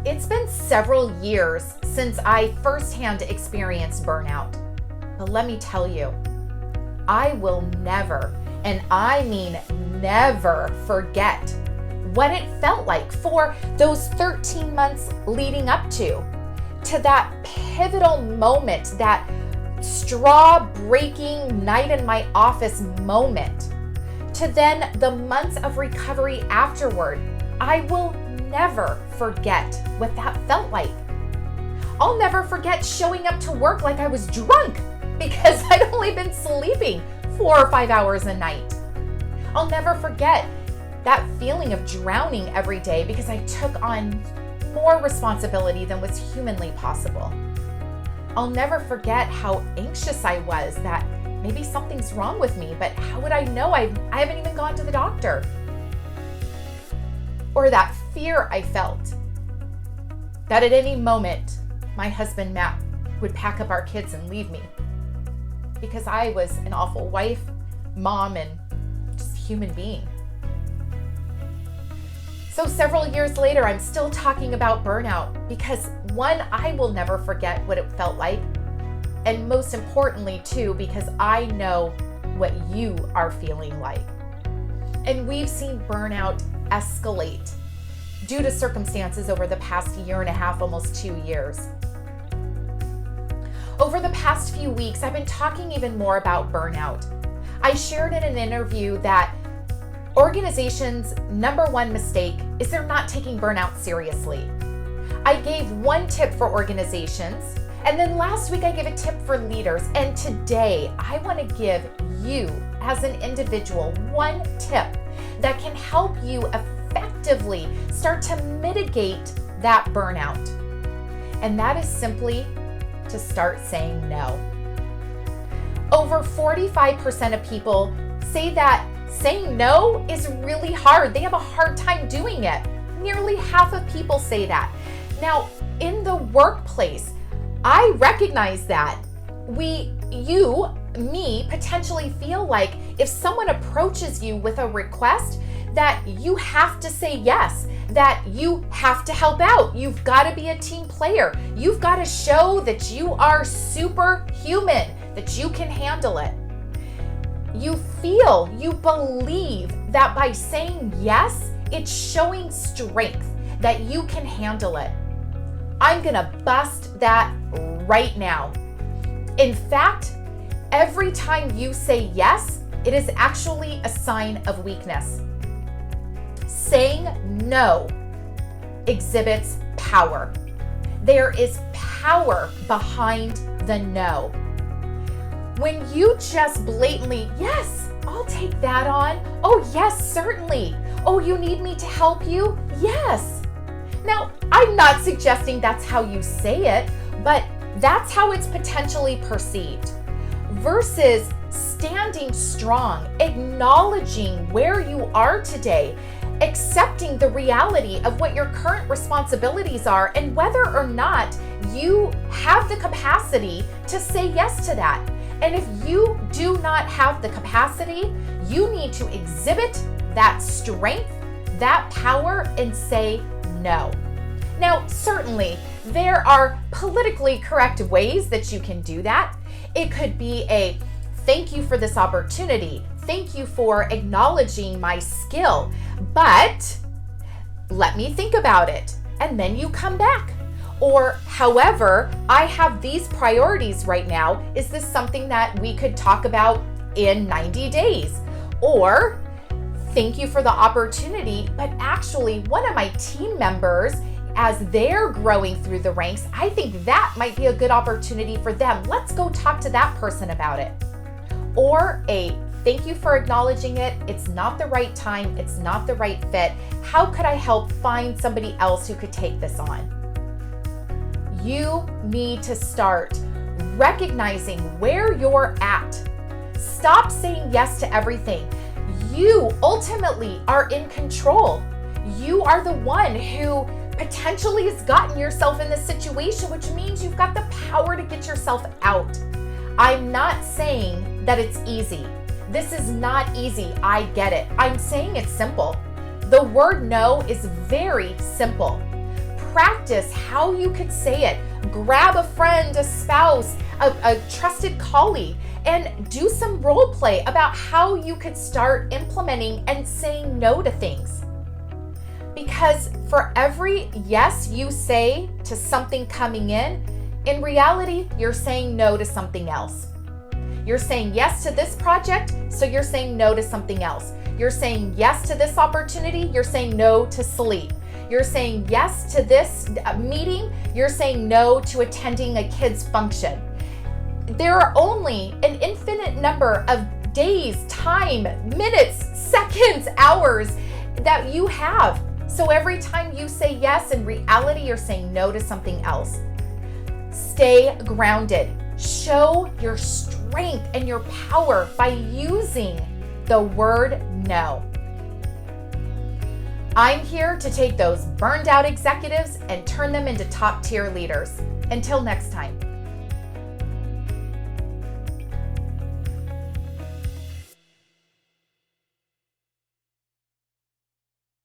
It's been several years since I firsthand experienced burnout. But let me tell you, I will never, and I mean never, forget what it felt like for those 13 months leading up to that pivotal moment, that straw-breaking night in my office moment, to then the months of recovery afterward. I will never forget what that felt like. I'll never forget showing up to work like I was drunk because I'd only been sleeping 4 or 5 hours a night. I'll never forget that feeling of drowning every day because I took on more responsibility than was humanly possible. I'll never forget how anxious I was that maybe something's wrong with me, but how would I know? I haven't even gone to the doctor. Or that fear I felt that at any moment my husband Matt would pack up our kids and leave me because I was an awful wife, mom, and just human being. So several years later, I'm still talking about burnout because one, I will never forget what it felt like. And most importantly, too, because I know what you are feeling like. And we've seen burnout escalate due to circumstances over the past year and a half, almost 2 years. Over the past few weeks, I've been talking even more about burnout. I shared in an interview that organizations' number one mistake is they're not taking burnout seriously. I gave one tip for organizations, and then last week I gave a tip for leaders, and today I want to give you as an individual one tip that can help you effectively start to mitigate that burnout. And that is simply to start saying no. Over 45% of people say that saying no is really hard. They have a hard time doing it. Nearly half of people say that. Now, in the workplace, I recognize that me potentially feel like if someone approaches you with a request that you have to say yes, that you have to help out. You've got to be a team player. You've got to show that you are superhuman, that you can handle it. You believe that by saying yes, it's showing strength, that you can handle it. I'm gonna bust that right now. In fact, every time you say yes, it is actually a sign of weakness. Saying no exhibits power. There is power behind the no. When you just blatantly, yes, I'll take that on. Oh, yes, certainly. Oh, you need me to help you? Yes. Now, I'm not suggesting that's how you say it, but that's how it's potentially perceived. Versus standing strong, acknowledging where you are today, accepting the reality of what your current responsibilities are and whether or not you have the capacity to say yes to that. And if you do not have the capacity, you need to exhibit that strength, that power, and say no. Now, certainly, there are politically correct ways that you can do that. It could be a thank you for this opportunity. Thank you for acknowledging my skill, but let me think about it. And then you come back. Or, however, I have these priorities right now. Is this something that we could talk about in 90 days? Or, thank you for the opportunity, but actually one of my team members, as they're growing through the ranks, I think that might be a good opportunity for them. Let's go talk to that person about it. Or a thank you for acknowledging it. It's not the right time. It's not the right fit. How could I help find somebody else who could take this on? You need to start recognizing where you're at. Stop saying yes to everything. You ultimately are in control. You are the one who potentially has gotten yourself in this situation, which means you've got the power to get yourself out. I'm not saying that it's easy. This is not easy. I get it. I'm saying it's simple. The word no is very simple. practice how you could say it. Grab a friend, a spouse, a trusted colleague, and do some role play about how you could start implementing and saying no to things. Because for every yes you say to something coming in reality, you're saying no to something else. You're saying yes to this project, so you're saying no to something else. You're saying yes to this opportunity, you're saying no to sleep. You're saying yes to this meeting, you're saying no to attending a kid's function. There are only an infinite number of days, time, minutes, seconds, hours that you have. So every time you say yes, in reality, you're saying no to something else. Stay grounded. Show your strength and your power by using the word no. I'm here to take those burned out executives and turn them into top tier leaders. Until next time.